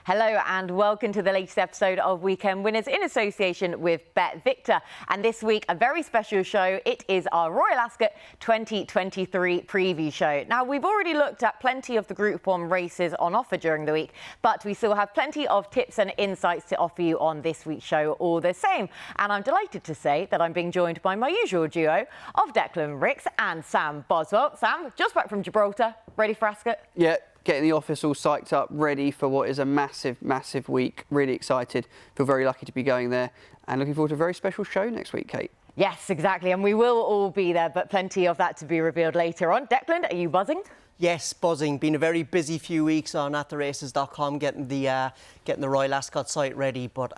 Hello and welcome to the latest episode of Weekend Winners in association with Bet Victor. And this week, a very special show. It is our Royal Ascot 2023 preview show. Now, we've already looked at plenty of the Group 1 races on offer during the week, but we still have plenty of tips and insights to offer you on this week's show all the same. And I'm delighted to say that I'm being joined by my usual duo of Declan Ricks and Sam Boswell. Sam, just back from Gibraltar, ready for Ascot? Yeah. Getting the office all psyched up, ready for what is a massive, massive week. Really excited. Feel very lucky to be going there and looking forward to a very special show next week, Kate. Yes, exactly. And we will all be there, but plenty of that to be revealed later on. Declan, are you buzzing? Yes, buzzing. Been a very busy few weeks on attheraces.com getting the Royal Ascot site ready, but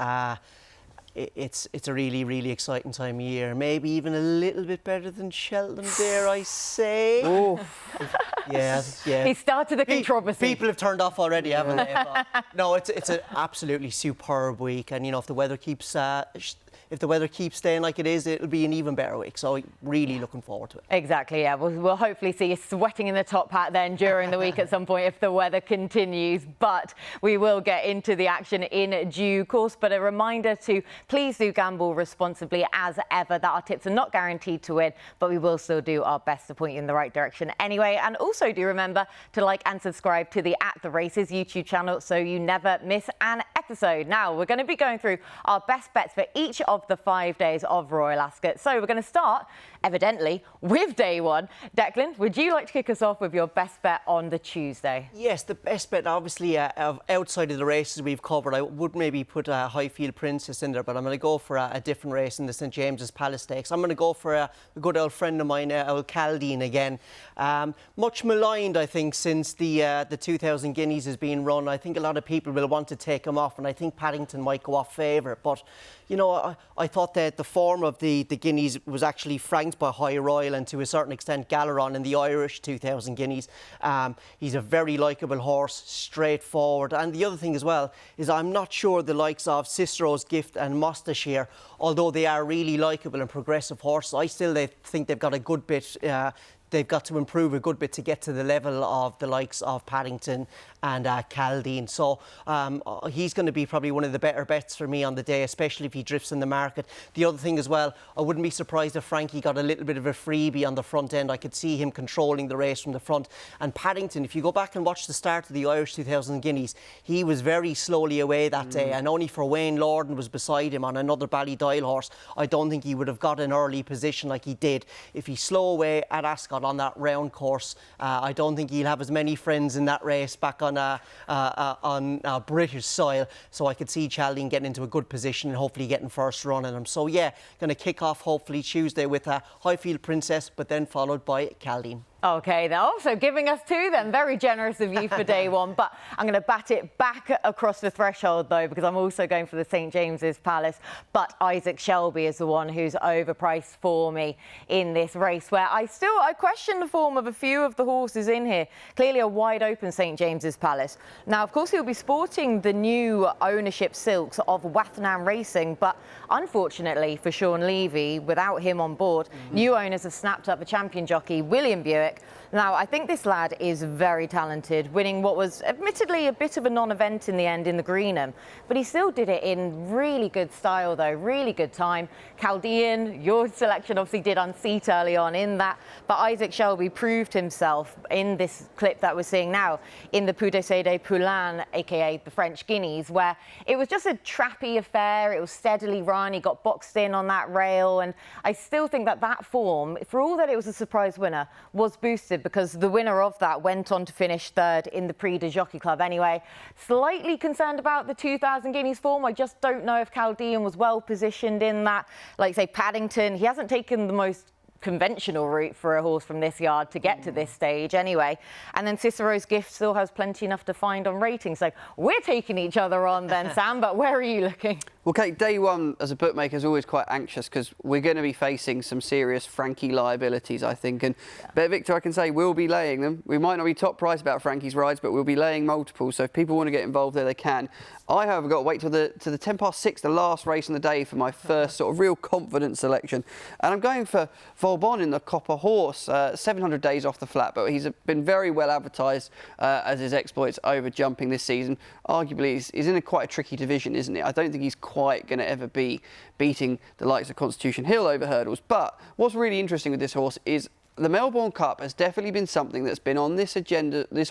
it's a really, really exciting time of year. Maybe even a little bit better than Cheltenham, dare I say. Oh. Yeah. He started the controversy. People have turned off already, haven't they? But no, it's an absolutely superb week, and you know, if the weather keeps staying like it is, it'll be an even better week. So really looking forward to it. Exactly, yeah. We'll hopefully see you sweating in the top hat then during the week at some point if the weather continues. But we will get into the action in due course. But a reminder to please do gamble responsibly as ever, that our tips are not guaranteed to win, but we will still do our best to point you in the right direction anyway. And also do remember to like and subscribe to the At The Races YouTube channel so you never miss an episode. Now, we're going to be going through our best bets for each of the 5 days of Royal Ascot. So we're going to start, evidently, with day one. Declan, would you like to kick us off with your best bet on the Tuesday? Yes, the best bet, obviously, outside of the races we've covered, I would maybe put Highfield Princess in there, but I'm going to go for a different race in the St James's Palace Stakes. I'm going to go for a good old friend of mine, old Caldine again. Much maligned, I think, since the 2,000 guineas has been run. I think a lot of people will want to take him off, and I think Paddington might go off favourite. But, you know, I thought that the form of the guineas was actually franked by High Royal and to a certain extent Galeron in the Irish 2,000 guineas. He's a very likeable horse, straightforward. And the other thing as well is I'm not sure the likes of Cicero's Gift and Mostashir, although they are really likeable and progressive horses, I still think they've got a good bit. They've got to improve a good bit to get to the level of the likes of Paddington and Caldine. So he's going to be probably one of the better bets for me on the day, especially if he drifts in the market. The other thing as well, I wouldn't be surprised if Frankie got a little bit of a freebie on the front end. I could see him controlling the race from the front. And Paddington, if you go back and watch the start of the Irish 2,000 guineas, he was very slowly away that day, and only for Wayne Lorden was beside him on another Ballydyle horse, I don't think he would have got an early position like he did. If he's slow away at Ascot on that round course, I don't think he'll have as many friends in that race back on British soil. So I could see Chaldean getting into a good position and hopefully getting first run in him. So yeah, going to kick off hopefully Tuesday with Highfield Princess, but then followed by Caldine. OK, they're also giving us two then. Very generous of you for day one. But I'm going to bat it back across the threshold, though, because I'm also going for the St James's Palace. But Isaac Shelby is the one who's overpriced for me in this race, where I question the form of a few of the horses in here. Clearly a wide open St James's Palace. Now, of course, he'll be sporting the new ownership silks of Wathnam Racing. But unfortunately for Sean Levy, without him on board, new owners have snapped up a champion jockey, William Buick. Now, I think this lad is very talented, winning what was admittedly a bit of a non-event in the end in the Greenham. But he still did it in really good style, though, really good time. Chaldean, your selection obviously did unseat early on in that. But Isaac Shelby proved himself in this clip that we're seeing now in the Pou d'Essai des Poulains, a.k.a. the French Guineas, where it was just a trappy affair. It was steadily run. He got boxed in on that rail. And I still think that form, for all that it was a surprise winner, was boosted because the winner of that went on to finish third in the Prix de Jockey Club anyway. Slightly concerned about the 2,000 guineas form. I just don't know if Chaldean was well positioned in that. Like, say, Paddington, he hasn't taken the most conventional route for a horse from this yard to get to this stage anyway. And then Cicero's Gift still has plenty enough to find on rating. So we're taking each other on then, Sam, but where are you looking? Well, Kate, day one as a bookmaker is always quite anxious because we're going to be facing some serious Frankie liabilities, I think. And Bet Victor, I can say, we'll be laying them. We might not be top price about Frankie's rides, but we'll be laying multiples. So if people want to get involved there, they can. I, however, got to wait till the 10 past 6, the last race in the day, for my first sort of real confident selection. And I'm going for Vauban in the Copper Horse, 700 days off the flat, but he's been very well advertised as his exploits over jumping this season. Arguably, he's in quite a tricky division, isn't he? I don't think he's quite going to ever be beating the likes of Constitution Hill over hurdles. But what's really interesting with this horse is the Melbourne Cup has definitely been something that's been on this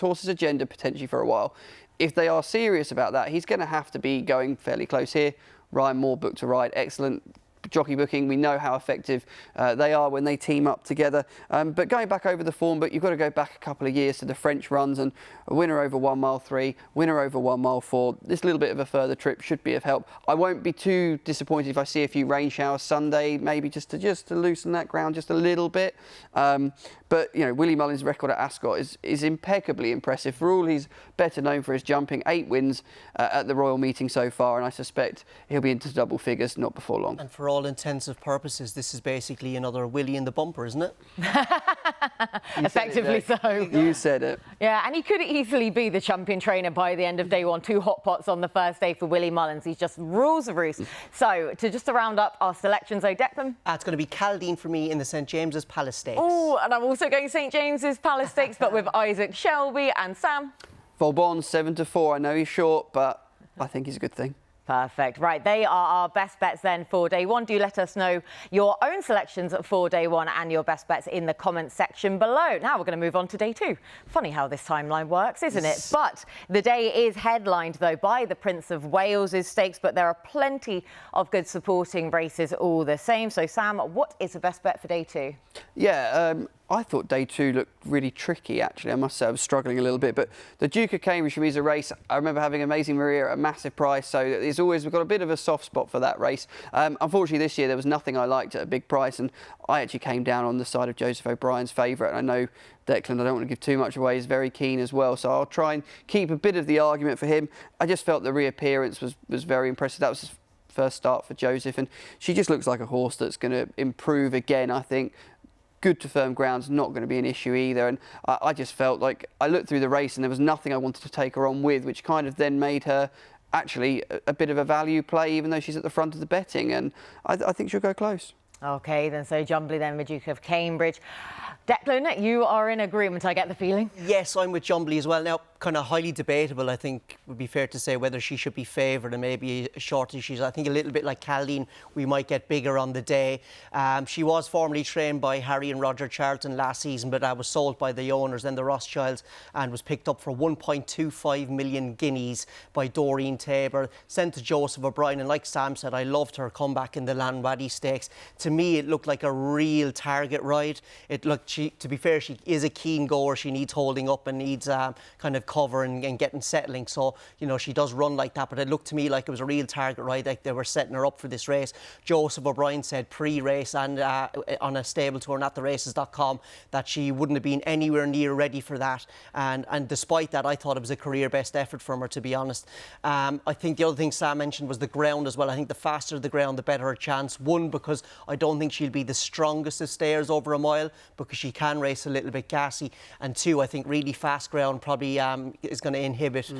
horse's agenda potentially for a while. If they are serious about that, he's going to have to be going fairly close here. Ryan Moore booked to ride, excellent jockey booking. We know how effective they are when they team up together. But going back over the form, but you've got to go back a couple of years to the French runs, and a winner over 1 mile 3, winner over 1 mile 4. This little bit of a further trip should be of help. I won't be too disappointed if I see a few rain showers Sunday, maybe just to loosen that ground just a little bit. But you know, Willie Mullins' record at Ascot is impeccably impressive. For all he's better known for his jumping, 8 wins at the Royal Meeting so far, and I suspect he'll be into double figures not before long. And for all intensive purposes, this is basically another Willie in the bumper, isn't it? Effectively so. You said it. Yeah, and he could easily be the champion trainer by the end of day one. 2 hot pots on the first day for Willie Mullins. He's just rules the roost. So, to round up our selections, Declan. It's going to be Caldine for me in the St James's Palace Stakes. Oh, and I'm also going St James's Palace Stakes, but with Isaac Shelby and Sam. Vauban 7-4. I know he's short, but I think he's a good thing. Perfect. Right, they are our best bets then for day one. Do let us know your own selections for day one and your best bets in the comments section below. Now we're going to move on to day two. Funny how this timeline works, isn't it? But the day is headlined, though, by the Prince of Wales's stakes, but there are plenty of good supporting races all the same. So, Sam, what is the best bet for day two? Yeah, I thought day two looked really tricky, actually. I must say I was struggling a little bit. But the Duke of Cambridge for me is a race. I remember having Amazing Maria at a massive price. So we've got a bit of a soft spot for that race. Unfortunately, this year there was nothing I liked at a big price. And I actually came down on the side of Joseph O'Brien's favourite. And I know Declan, I don't want to give too much away, is very keen as well. So I'll try and keep a bit of the argument for him. I just felt the reappearance was very impressive. That was his first start for Joseph. And she just looks like a horse that's going to improve again, I think. Good to firm ground's not going to be an issue either, and I just felt like I looked through the race and there was nothing I wanted to take her on with, which kind of then made her actually a bit of a value play, even though she's at the front of the betting, and I think she'll go close. OK, then so Jumbly then with Duke of Cambridge. Declan, you are in agreement, I get the feeling. Yes, I'm with Jumbly as well. Now, kind of highly debatable, I think, would be fair to say, whether she should be favoured and maybe a shorter. She's, I think, a little bit like Caldine, we might get bigger on the day. She was formerly trained by Harry and Roger Charlton last season, but was sold by the owners and the Rothschilds and was picked up for 1.25 million guineas by Doreen Tabor, sent to Joseph O'Brien. And like Sam said, I loved her comeback in the Lanwaddy Stakes. To me, it looked like a real target ride. It looked, to be fair, she is a keen goer. She needs holding up and needs kind of cover and getting settling. So, you know, she does run like that. But it looked to me like it was a real target ride, like they were setting her up for this race. Joseph O'Brien said pre-race and on a stable tour and at theraces.com that she wouldn't have been anywhere near ready for that. And despite that, I thought it was a career best effort from her, to be honest. I think the other thing Sam mentioned was the ground as well. I think the faster the ground, the better her chance. One, because I don't think she'll be the strongest of stayers over a mile, because she can race a little bit gassy. And two, I think really fast ground probably is going to inhibit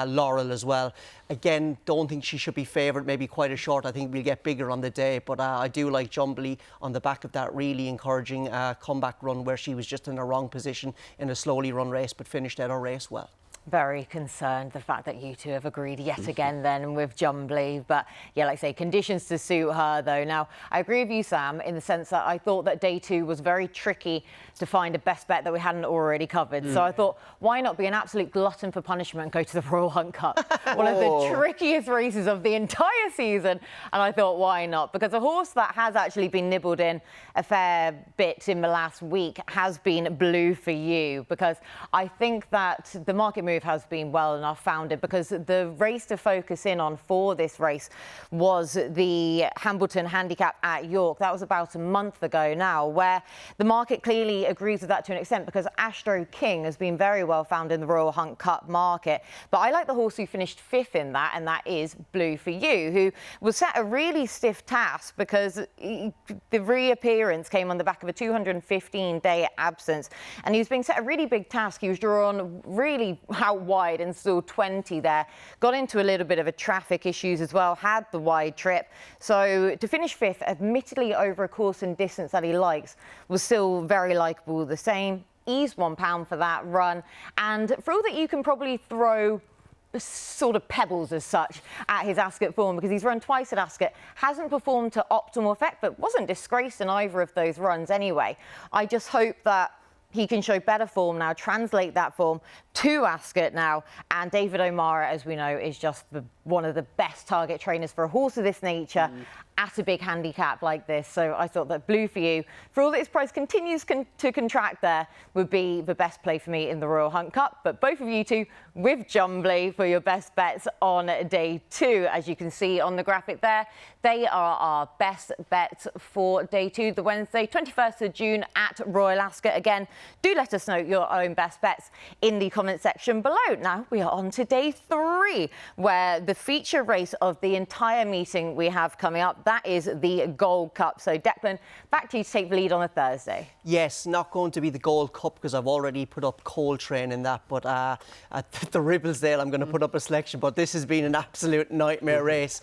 Laurel as well. Again, don't think she should be favoured, maybe quite a short. I think we'll get bigger on the day, but I do like Jumbly on the back of that really encouraging comeback run where she was just in the wrong position in a slowly run race but finished out her race well. Very concerned the fact that you two have agreed yet again then with Jumbly. But yeah, like I say, conditions to suit her though. Now, I agree with you, Sam, in the sense that I thought that day two was very tricky to find a best bet that we hadn't already covered. So I thought, why not be an absolute glutton for punishment and go to the Royal Hunt Cup? One of the trickiest races of the entire season. And I thought, why not? Because a horse that has actually been nibbled in a fair bit in the last week has been Blue for You, because I think that the market move has been well enough founded, because the race to focus in on for this race was the Hambleton Handicap at York. That was about a month ago now, where the market clearly agrees with that to an extent, because Astro King has been very well found in the Royal Hunt Cup market. But I like the horse who finished fifth in that, and that is Blue for You, who was set a really stiff task because the reappearance came on the back of a 215-day absence, and he was being set a really big task. He was drawn really out wide and still 20 there. Got into a little bit of a traffic issues as well, had the wide trip. So to finish 5th, admittedly over a course and distance that he likes, was still very likeable the same. Eased £1 for that run. And for all that you can probably throw sort of pebbles as such at his Ascot form, because he's run twice at Ascot, hasn't performed to optimal effect, but wasn't disgraced in either of those runs anyway. I just hope that he can show better form now, translate that form to Ascot now. And David O'Mara, as we know, is just one of the best target trainers for a horse of this nature at a big handicap like this. So I thought that Blue for You, for all that his price continues to contract there, would be the best play for me in the Royal Hunt Cup. But both of you two with Jumbly for your best bets on day 2. As you can see on the graphic there, they are our best bets for day 2, the Wednesday, 21st of June at Royal Ascot. Again, do let us know your own best bets in the comment section below. Now we are on to day 3, where the feature race of the entire meeting we have coming up, that is the Gold Cup. So Declan, back to you to take the lead on a Thursday. Yes, not going to be the Gold Cup because I've already put up Coltrane in that, but at the Ribblesdale I'm going to put up a selection, but this has been an absolute nightmare race.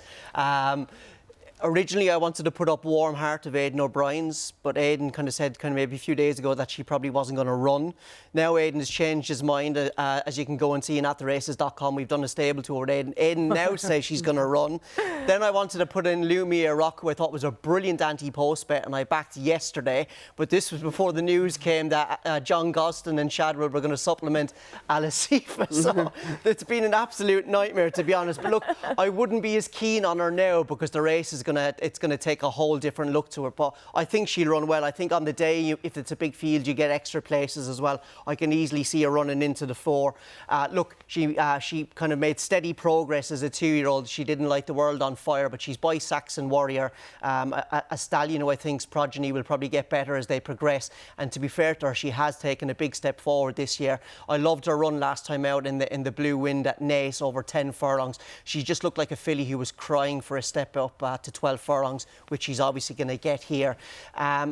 Originally, I wanted to put up Warm Heart of Aidan O'Brien's, but Aidan kind of said maybe a few days ago that she probably wasn't going to run. Now Aidan has changed his mind, as you can go and see in attheraces.com. We've done a stable tour with Aidan. Aidan now says she's going to run. Then I wanted to put in Lumia Rock, who I thought was a brilliant anti-post bet, and I backed yesterday. But this was before the news came that John Gostin and Shadwell were going to supplement Alasifa. So it's been an absolute nightmare, to be honest. But look, I wouldn't be as keen on her now because the race is it's going to take a whole different look to her. But I think she'll run well. I think on the day, if it's a big field, you get extra places as well. I can easily see her running into the 4. Look, she kind of made steady progress as a 2-year-old. She didn't light the world on fire, but she's by Saxon Warrior, a stallion who I think's progeny will probably get better as they progress. And to be fair to her, she has taken a big step forward this year. I loved her run last time out in the Blue Wind at Naas over 10 furlongs. She just looked like a filly who was crying for a step up to 12 furlongs, which she's obviously going to get here.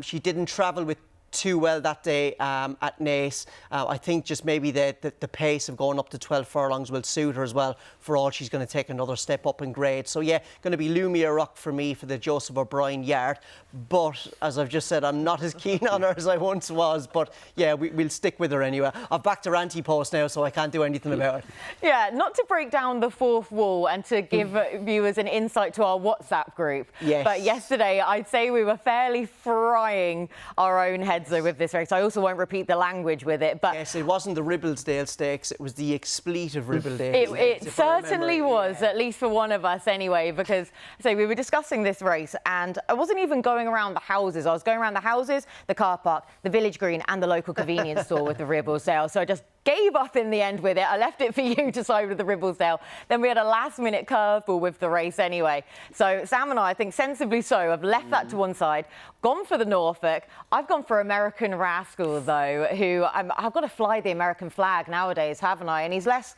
She didn't travel with too well that day at Naas. I think just maybe the pace of going up to 12 furlongs will suit her as well. For all, she's going to take another step up in grade. So yeah, going to be Lumia Rock for me for the Joseph O'Brien yard. But as I've just said, I'm not as keen on her as I once was. But yeah, we'll stick with her anyway. I've backed her anti-post now, so I can't do anything about it. Yeah, not to break down the 4th wall and to give viewers an insight to our WhatsApp group. Yes. But yesterday, I'd say we were fairly frying our own heads with this race. I also won't repeat the language with it, but yes, it wasn't the Ribblesdale Stakes, it was the expletive Ribblesdale. It certainly was, at least for one of us anyway, because we were discussing this race and I wasn't even going around the houses. I was going around the houses, the car park, the village green and the local convenience store with the Ribblesdale. So I just gave up in the end with it. I left it for you to side with the Ribblesdale. Then we had a last-minute curveball with the race anyway. So Sam and I think sensibly so, have left that to one side, gone for the Norfolk. I've gone for American Rascal, though, who I've got to fly the American flag nowadays, haven't I? And he's less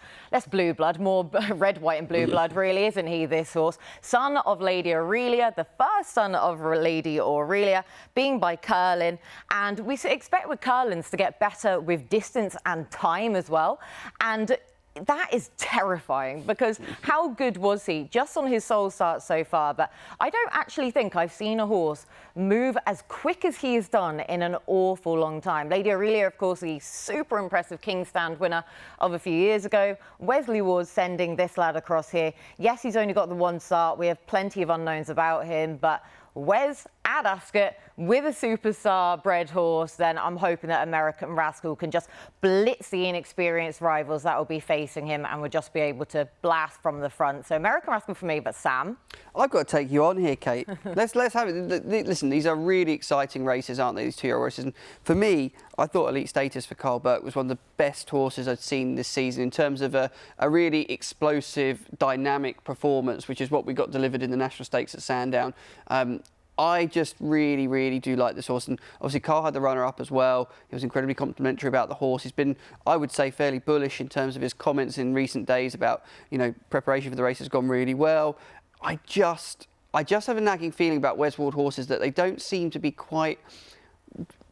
blue blood, more red, white and blue blood, really, isn't he, this horse? Son of Lady Aurelia, the first son of Lady Aurelia, being by Curlin. And we expect with Curlins to get better with distance and time as well, and that is terrifying because how good was he just on his sole start so far? But I don't actually think I've seen a horse move as quick as he has done in an awful long time. Lady Aurelia, of course, the super impressive King's Stand winner of a few years ago. Wesley Ward's sending this lad across here. Yes, he's only got the 1 start. We have plenty of unknowns about him, but Wes at Ascot with a superstar bred horse, then I'm hoping that American Rascal can just blitz the inexperienced rivals that will be facing him and will just be able to blast from the front. So American Rascal for me, but Sam? I've got to take you on here, Kate. let's have it. Listen, these are really exciting races, aren't they, these 2-year-old races? And for me, I thought Elite Status for Carl Burke was one of the best horses I'd seen this season in terms of a really explosive, dynamic performance, which is what we got delivered in the National Stakes at Sandown. I just really, really do like this horse. And obviously, Carl had the runner-up as well. He was incredibly complimentary about the horse. He's been, I would say, fairly bullish in terms of his comments in recent days about, preparation for the race has gone really well. I just have a nagging feeling about Wes Ward horses that they don't seem to be quite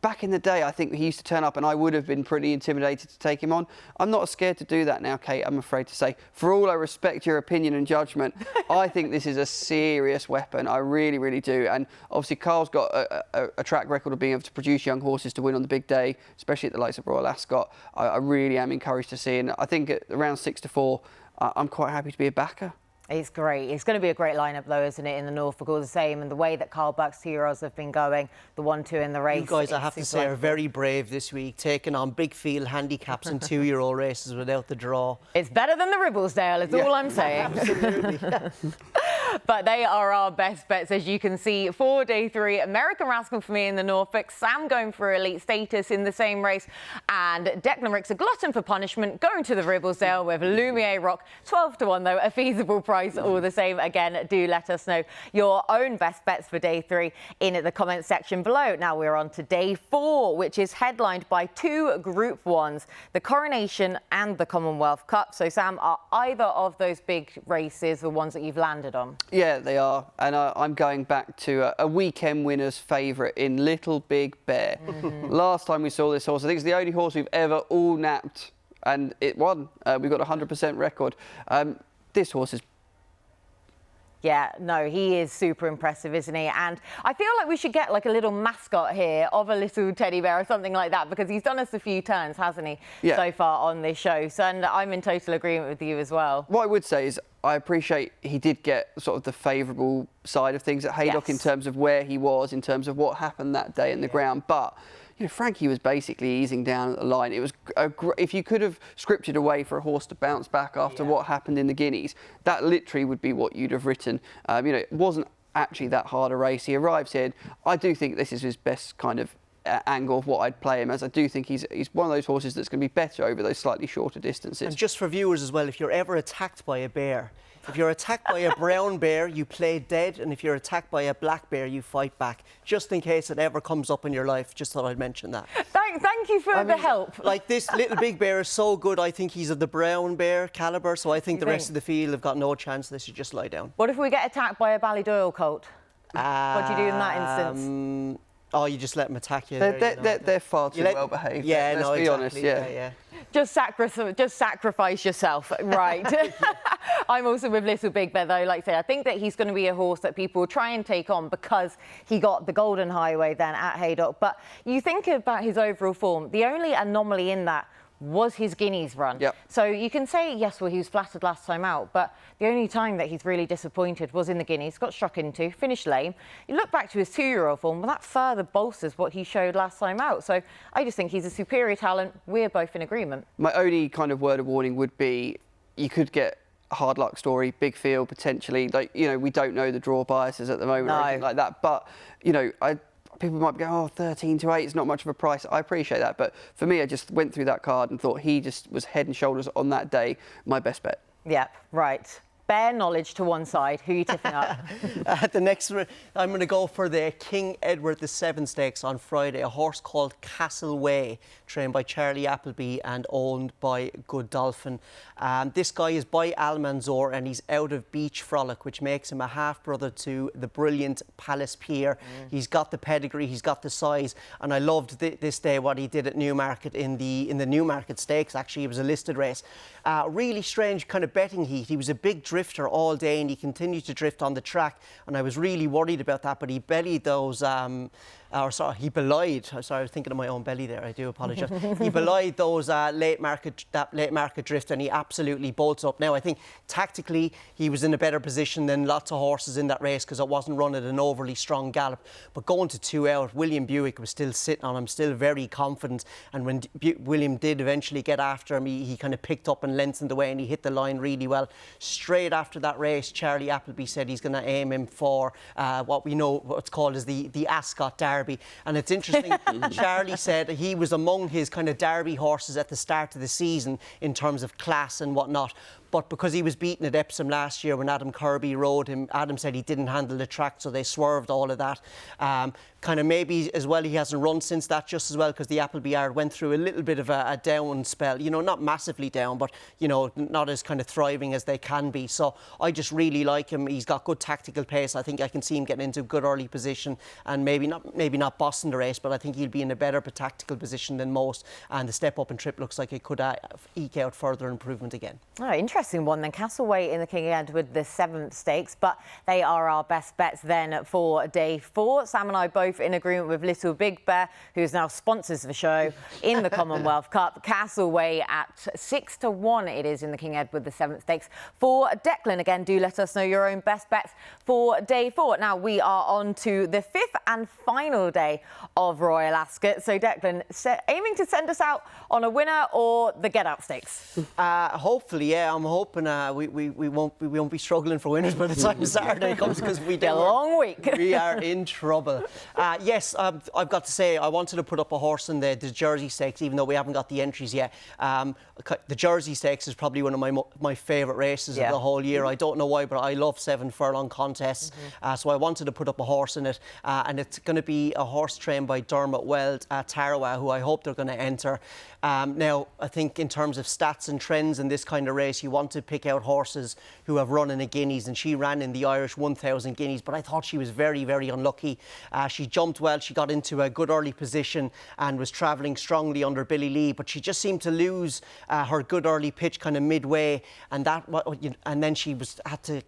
back in the day, I think he used to turn up and I would have been pretty intimidated to take him on. I'm not scared to do that now, Kate, I'm afraid to say. For all I respect your opinion and judgment, I think this is a serious weapon. I really, really do. And obviously, Carl's got a track record of being able to produce young horses to win on the big day, especially at the likes of Royal Ascot. I really am encouraged to see. And I think at around 6-4, I'm quite happy to be a backer. It's great. It's going to be a great lineup, though, isn't it, in the Norfolk, all the same. And the way that Carl Buck's 2-year-olds have been going, the 1-2 in the race. You guys, I have to say, are very brave this week, taking on big field handicaps and 2-year-old races without the draw. It's better than the Ribblesdale, is all I'm saying. Absolutely. But they are our best bets, as you can see, for day 3. American Rascal for me in the Norfolk, Sam going for elite status in the same race, and Declan Rick's a glutton for punishment, going to the Ribblesdale with Lumiere Rock. 12-1, though, a feasible price all the same. Again, do let us know your own best bets for day 3 in the comments section below. Now we're on to day 4, which is headlined by 2 Group 1s, the Coronation and the Commonwealth Cup. So, Sam, are either of those big races the ones that you've landed on? Yeah, they are. And I'm going back to a weekend winner's favourite in Little Big Bear. Last time we saw this horse, I think it's the only horse we've ever all napped, and it won. We got a 100% record. This horse is... Yeah, no, he is super impressive, isn't he? And I feel like we should get like a little mascot here of a little teddy bear or something like that, because he's done us a few turns, hasn't he, so far on this show. So, and I'm in total agreement with you as well. What I would say is I appreciate he did get sort of the favourable side of things at Haydock in terms of where he was, in terms of what happened that day in the ground. But you know, Frankie was basically easing down at the line. It was if you could have scripted a way for a horse to bounce back after what happened in the Guineas, that literally would be what you'd have written. You know, it wasn't actually that hard a race. He arrives here. I do think this is his best kind of angle of what I'd play him as. I do think he's one of those horses that's going to be better over those slightly shorter distances. And just for viewers as well, if you're ever attacked by a bear, if you're attacked by a brown bear, you play dead, and if you're attacked by a black bear, you fight back. Just in case it ever comes up in your life, just thought I'd mention that. Thank you for the help. Like, this Little Big Bear is so good, I think he's of the brown bear calibre, so I think the rest of the field have got no chance. They should just lie down. What if we get attacked by a Ballydoyle colt? What do you do in that instance? Oh, you just let them attack you. They're far too well behaved. Yeah, let's be honest. Yeah. Just sacrifice yourself, right? I'm also with Little Big Bear, though. Like I say, I think that he's going to be a horse that people will try and take on because he got the Golden Highway then at Haydock. But you think about his overall form, the only anomaly in that was his Guineas run. So you can say, yes, well, he was flattered last time out, but the only time that he's really disappointed was in the Guineas, got struck into, finished lame. You look back to his 2-year-old form, well, that further bolsters what he showed last time out. So I just think he's a superior talent. We're both in agreement. My only kind of word of warning would be you could get a hard luck story, big field potentially. Like, you know, we don't know the draw biases at the moment or anything like that. But, you know, people might be going, oh, 13-8 is not much of a price. I appreciate that. But for me, I just went through that card and thought he just was head and shoulders on that day my best bet. Yeah, right. Bear knowledge to one side. Who are you tipping up? The next one, I'm going to go for the King Edward VII Stakes on Friday. A horse called Castleway, trained by Charlie Appleby and owned by Good Dolphin. This guy is by Almanzor and he's out of Beach Frolic, which makes him a half-brother to the brilliant Palace Pier. He's got the pedigree, he's got the size, and I loved this day what he did at Newmarket in the Newmarket Stakes. Actually, it was a listed race. Really strange kind of betting heat. He was a big drifter all day and he continued to drift on the track, and I was really worried about that, but he bellied those he belied. Sorry, I was thinking of my own belly there. I do apologise. He belied those late market drift, and he absolutely bolts up. Now, I think tactically he was in a better position than lots of horses in that race because it wasn't run at an overly strong gallop. But going to 2 out, William Buick was still sitting on him, still very confident. And when William did eventually get after him, he kind of picked up and lengthened away, and he hit the line really well. Straight after that race, Charlie Appleby said he's going to aim him for what we know what's called as the Ascot Derby. And it's interesting, Charlie said he was among his kind of Derby horses at the start of the season in terms of class and whatnot. but because he was beaten at Epsom last year when Adam Kirby rode him, Adam said he didn't handle the track, so they swerved all of that. Kind of maybe as well he hasn't run since that just as well, because the Appleby went through a little bit of a down spell, you know, not massively down, but, you know, not as kind of thriving as they can be. So I just really like him. He's got good tactical pace. I think I can see him getting into a good early position and maybe not bossing the race, but I think he'll be in a better tactical position than most. And the step up and trip looks like it could eke out further improvement again. Oh, interesting one then. Castleway in the King Edward, the 7th stakes, but they are our best bets then for day 4. Sam and I both in agreement with Little Big Bear, who's now sponsors the show in the Commonwealth Cup. Castleway at 6-1 it is in the King Edward, the 7th stakes. For Declan, again, do let us know your own best bets for day 4. Now we are on to the 5th and final day of Royal Ascot. So Declan, aiming to send us out on a winner or the Get Out Stakes? Hopefully, yeah. I'm hoping we won't be struggling for winners by the time Saturday comes, because we do. A long week. We are in trouble. Yes, I've got to say, I wanted to put up a horse in the Jersey Stakes, even though we haven't got the entries yet. The Jersey Stakes is probably one of my favourite races of the whole year. I don't know why, but I love 7 furlong contests. So I wanted to put up a horse in it, and it's going to be a horse trained by Dermot Weld at Tarawa, who I hope they're going to enter. Now, I think in terms of stats and trends in this kind of race, you want to pick out horses who have run in a Guineas, and she ran in the Irish 1000 Guineas, but I thought she was very, very unlucky. She jumped well, she got into a good early position and was travelling strongly under Billy Lee, but she just seemed to lose her good early pitch kind of midway, and then she had to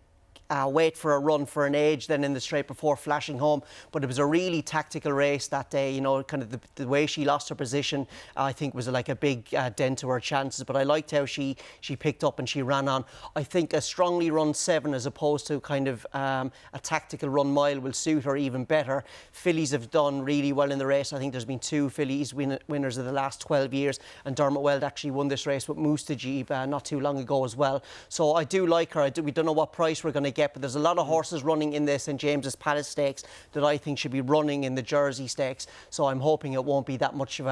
wait for a run for an age then in the straight before flashing home. But it was a really tactical race that day, you know, kind of the way she lost her position, I think was like a big dent to her chances. But I liked how she picked up and she ran on. I think a strongly run 7 as opposed to kind of a tactical run mile will suit her even better. Fillies have done really well in the race. I think there's been 2 fillies winners of the last 12 years, and Dermot Weld actually won this race with Mustajib not too long ago as well. So I do like her. We don't know what price we're going to get, but there's a lot of horses running in the St James's Palace Stakes that I think should be running in the Jersey Stakes. So I'm hoping it won't be that much of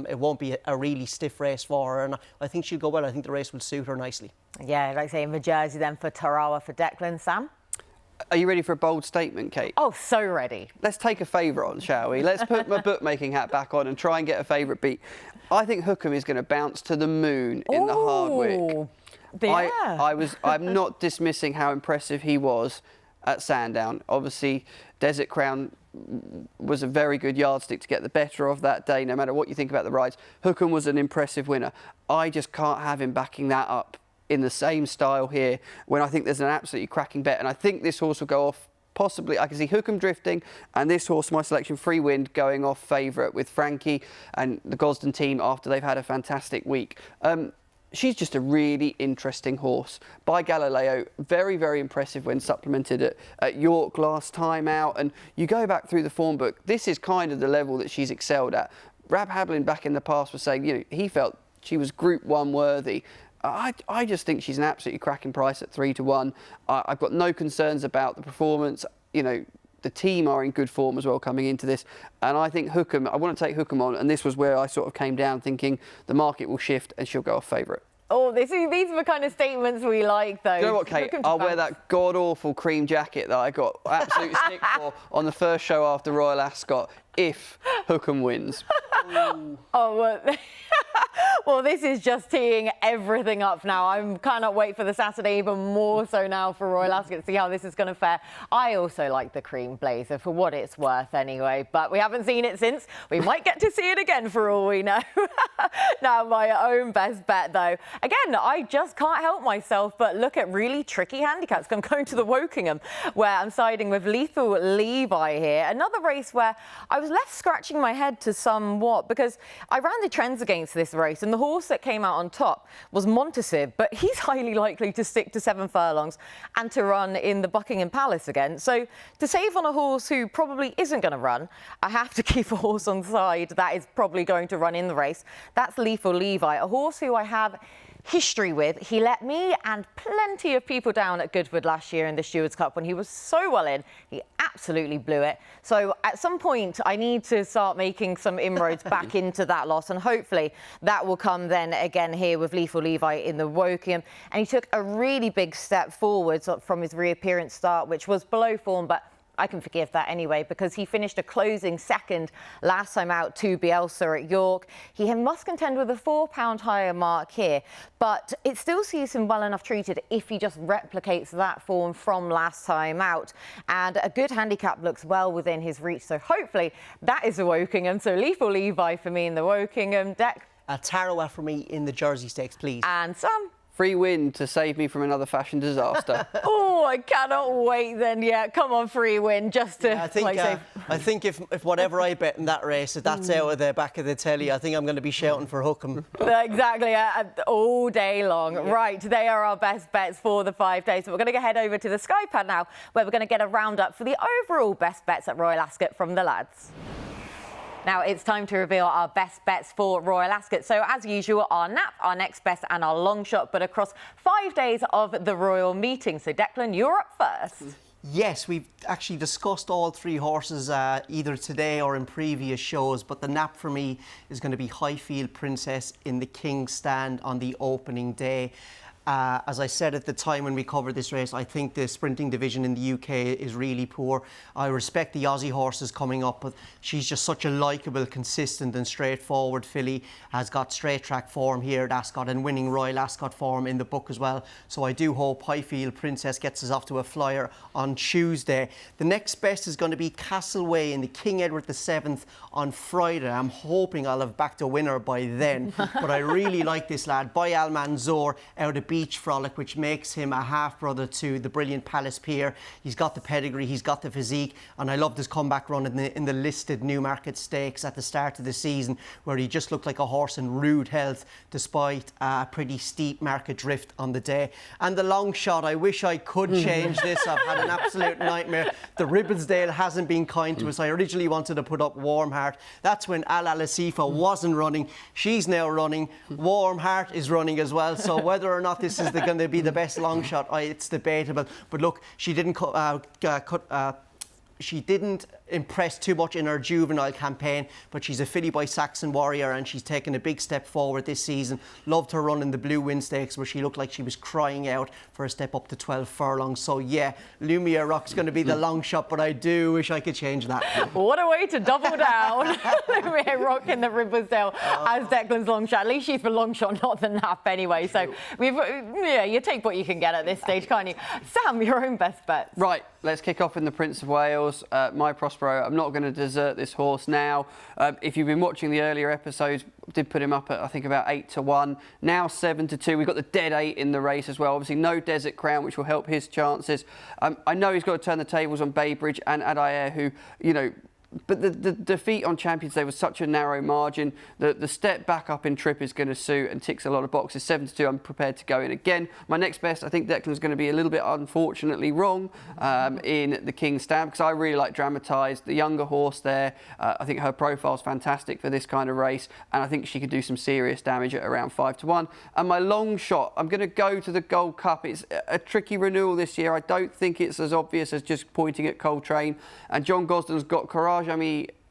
it won't be a really stiff race for her, and I think she'll go well. I think the race will suit her nicely. Yeah, like I say, in the Jersey then for Tarawa for Declan. Sam? Are you ready for a bold statement, Kate? Oh, so ready. Let's take a favourite on, shall we? Let's put my bookmaking hat back on and try and get a favourite beat. I think Hookham is going to bounce to the moon in the Hardwick. Yeah. I'm not dismissing how impressive he was at Sandown. Obviously, Desert Crown was a very good yardstick to get the better of that day, no matter what you think about the rides. Hookham was an impressive winner. I just can't have him backing that up in the same style here when I think there's an absolutely cracking bet. And I think this horse will go off. Possibly, I can see Hookham drifting, and this horse, my selection, Free Wind, going off favourite with Frankie and the Gosden team after they've had a fantastic week. She's just a really interesting horse. By Galileo, very, very impressive when supplemented at York last time out. And you go back through the form book, this is kind of the level that she's excelled at. Rab Hablin back in the past was saying, you know, he felt she was Group 1 worthy. I just think she's an absolutely cracking price at 3-1. I've got no concerns about the performance. You know, the team are in good form as well coming into this. And I think Hookham, I want to take Hookham on, and this was where I sort of came down thinking the market will shift and she'll go off favourite. Oh, these are the kind of statements we like, though. You know what, Kate? I'll wear that god-awful cream jacket that I got absolute stick for on the first show after Royal Ascot if Hookham wins. Oh, well, well, this is just teeing everything up now. I cannot wait for the Saturday, even more so now for Royal Ascot, to see how this is going to fare. I also like the cream blazer for what it's worth anyway, but we haven't seen it since. We might get to see it again for all we know. Now, my own best bet, though. Again, I just can't help myself but look at really tricky handicaps. I'm going to the Wokingham, where I'm siding with Lethal Levi here. Another race where I was left scratching my head to somewhat, because I ran the trends against this race, and the horse that came out on top was Montasib, but he's highly likely to stick to 7 furlongs and to run in the Buckingham Palace again. So to save on a horse who probably isn't going to run, I have to keep a horse on side that is probably going to run in the race. That's Lethal Levi, a horse who I have history with. He let me and plenty of people down at Goodwood last year in the Stewards Cup when he was so well in. He absolutely blew it. So at some point, I need to start making some inroads back into that loss, and hopefully that will come then again here with Lethal Levi in the Wokingham. And he took a really big step forwards from his reappearance start, which was below form, but I can forgive that anyway, because he finished a closing second last time out to Bielsa at York. He must contend with a £4 higher mark here, but it still sees him well enough treated if he just replicates that form from last time out. And a good handicap looks well within his reach, so hopefully that is a Wokingham. So Lethal Levi for me in the Wokingham deck. Tarawa for me in the Jersey Stakes, please. And Sam. Free win to save me from another fashion disaster. Oh, I cannot wait then. Yeah, come on, free win, just to I think if whatever I bet in that race, if that's out of the back of the telly, I think I'm going to be shouting for Hookham. Exactly, all day long. Yeah. Right, they are our best bets for the 5 days. So we're going to head over to the Sky Pad now, where we're going to get a roundup for the overall best bets at Royal Ascot from the lads. Now it's time to reveal our best bets for Royal Ascot. So as usual, our nap, our next best and our long shot, but across 5 days of the Royal meeting. So Declan, you're up first. Yes, we've actually discussed all three horses either today or in previous shows, but the nap for me is going to be Highfield Princess in the King's Stand on the opening day. As I said at the time when we covered this race, I think the sprinting division in the UK is really poor. I respect the Aussie horses coming up, but she's just such a likeable, consistent and straightforward filly. Has got straight track form here at Ascot and winning Royal Ascot form in the book as well. So I do hope Highfield Princess gets us off to a flyer on Tuesday. The next best is going to be Castleway in the King Edward VII on Friday. I'm hoping I'll have backed a winner by then, but I really like this lad, by Al Manzour out of Beach Frolic, which makes him a half-brother to the brilliant Palace Pier. He's got the pedigree, he's got the physique, and I loved his comeback run in the listed Newmarket Stakes at the start of the season, where he just looked like a horse in rude health despite a pretty steep market drift on the day. And the long shot, I wish I could change this. I've had an absolute nightmare. The Ribblesdale hasn't been kind to us. I originally wanted to put up Warm Heart. That's when Al Alasifa wasn't running. She's now running. Warm Heart is running as well. So whether or not this is going to be the best long shot, it's debatable. But look, she didn't she didn't impress too much in her juvenile campaign, but she's a filly by Saxon Warrior and she's taken a big step forward this season. Loved her run in the Blue Wind Stakes, where she looked like she was crying out for a step up to 12 furlongs. So yeah, Lumia Rock's going to be the long shot, but I do wish I could change that. What a way to double down. Lumia Rock in the Ribblesdale as Declan's long shot. At least she's the long shot, not the nap anyway. So you take what you can get at this stage, can't you? Sam, your own best bets. Right, let's kick off in the Prince of Wales. My Prospero, I'm not going to desert this horse now. If you've been watching the earlier episodes, did put him up at, I think, about 8-1. Now 7-2. We've got the dead 8 in the race as well. Obviously, no Desert Crown, which will help his chances. I know he's got to turn the tables on Baybridge and Adair, who, you know, but the defeat on Champions Day was such a narrow margin. The step back up in trip is going to suit and ticks a lot of boxes. 7-2, I'm prepared to go in again. My next best, I think Declan's going to be a little bit unfortunately wrong in the King's Stand, because I really like Dramatised, the younger horse there. I think her profile's fantastic for this kind of race, and I think she could do some serious damage at around 5-1. And my long shot, I'm going to go to the Gold Cup. It's a tricky renewal this year. I don't think it's as obvious as just pointing at Coltrane. And John Gosden's got Courage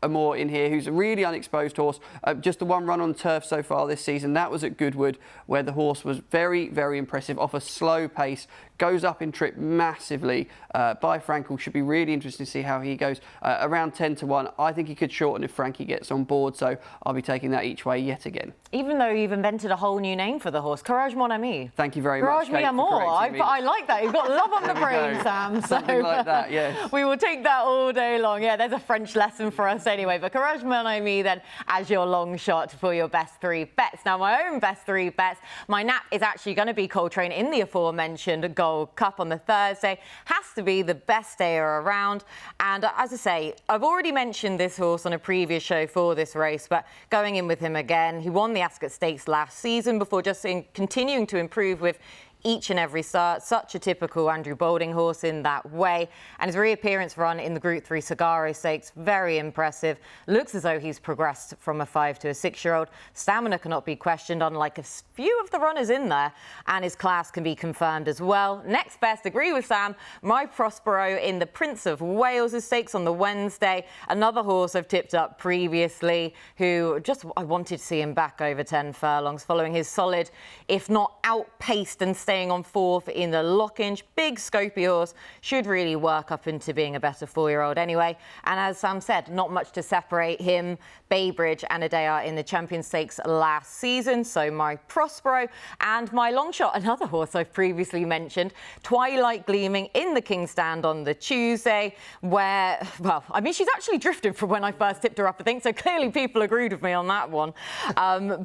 Amour in here, who's a really unexposed horse. Just the one run on turf so far this season, that was at Goodwood, where the horse was very, very impressive off a slow pace. Goes up in trip massively. By Frankel, should be really interesting to see how he goes. Around 10-1, I think he could shorten if Frankie gets on board, so I'll be taking that each way yet again. Even though you've invented a whole new name for the horse, Courage Mon Ami. Thank you very much, Courage Amour. I like that. You've got love on the brain, Sam. Something like that, yes. We will take that all day long. Yeah, there's a French lesson for us anyway. But Courage Mon Ami then as your long shot for your best 3 bets. Now, my own best 3 bets, my nap is actually going to be Coltrane in the aforementioned Gold Cup on the Thursday. Has to be the best stayer around. And as I say, I've already mentioned this horse on a previous show for this race, but going in with him again, he won the Ascot Stakes last season before just continuing to improve with each and every start. Such a typical Andrew Balding horse in that way. And his reappearance run in the Group 3 Sagaro Stakes, very impressive. Looks as though he's progressed from a 5 to a 6-year-old. Stamina cannot be questioned, unlike a few of the runners in there. And his class can be confirmed as well. Next best, agree with Sam, My Prospero in the Prince of Wales Stakes on the Wednesday. Another horse I've tipped up previously, who I wanted to see him back over 10 furlongs following his solid, if not outpaced and staying on 4th in the Lockinge. Big scopy horse, should really work up into being a better 4-year-old anyway. And as Sam said, not much to separate him, Baybridge and Adea in the Champions Stakes last season. So My Prospero and my long shot, another horse I've previously mentioned, Twilight Gleaming in the King's Stand on the Tuesday, where, well, I mean, she's actually drifted from when I first tipped her up, I think, so clearly people agreed with me on that one.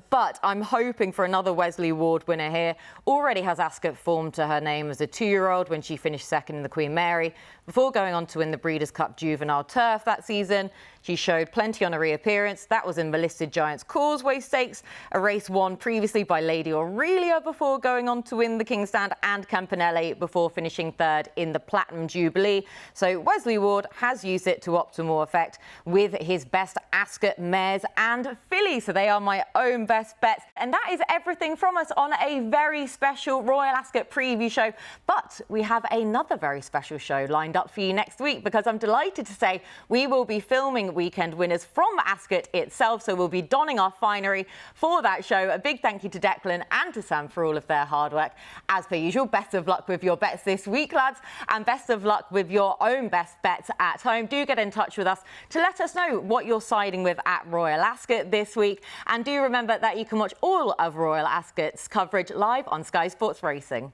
But I'm hoping for another Wesley Ward winner here. Already has Ascot form to her name as a 2-year-old when she finished second in the Queen Mary, before going on to win the Breeders' Cup Juvenile Turf that season. She showed plenty on a reappearance. That was in the Listed Giants Causeway Stakes, a race won previously by Lady Aurelia before going on to win the King's Stand, and Campanelli before finishing 3rd in the Platinum Jubilee. So Wesley Ward has used it to optimal effect with his best Ascot mares and fillies. So they are my own best bets. And that is everything from us on a very special Royal Ascot preview show. But we have another very special show lined up for you next week, because I'm delighted to say we will be filming weekend winners from Ascot itself. So we'll be donning our finery for that show. A big thank you to Declan and to Sam for all of their hard work. As per usual, best of luck with your bets this week, lads, and best of luck with your own best bets at home. Do get in touch with us to let us know what you're siding with at Royal Ascot this week. And do remember that you can watch all of Royal Ascot's coverage live on Sky Sports Racing.